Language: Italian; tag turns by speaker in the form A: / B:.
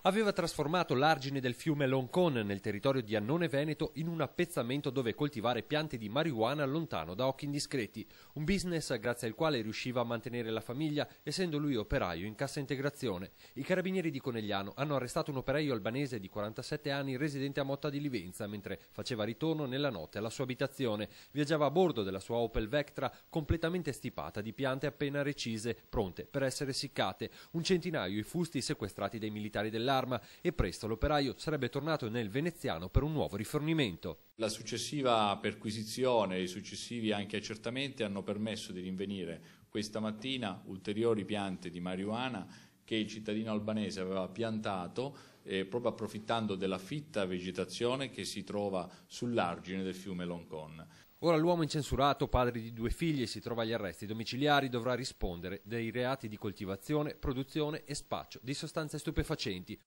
A: Aveva trasformato l'argine del fiume Loncon nel territorio di Annone Veneto in un appezzamento dove coltivare piante di marijuana lontano da occhi indiscreti. Un business grazie al quale riusciva a mantenere la famiglia, essendo lui operaio in cassa integrazione. I carabinieri di Conegliano hanno arrestato un operaio albanese di 47 anni residente a Motta di Livenza mentre faceva ritorno nella notte alla sua abitazione. Viaggiava a bordo della sua Opel Vectra completamente stipata di piante appena recise, pronte per essere essiccate. Un centinaio i fusti sequestrati dai militari dell'Arma e presto l'operaio sarebbe tornato nel veneziano per un nuovo rifornimento.
B: La successiva perquisizione e i successivi anche accertamenti hanno permesso di rinvenire questa mattina ulteriori piante di marijuana che il cittadino albanese aveva piantato proprio approfittando della fitta vegetazione che si trova sull'argine del fiume Loncon.
A: Ora l'uomo incensurato, padre di 2 figli e si trova agli arresti domiciliari, dovrà rispondere dei reati di coltivazione, produzione e spaccio di sostanze stupefacenti.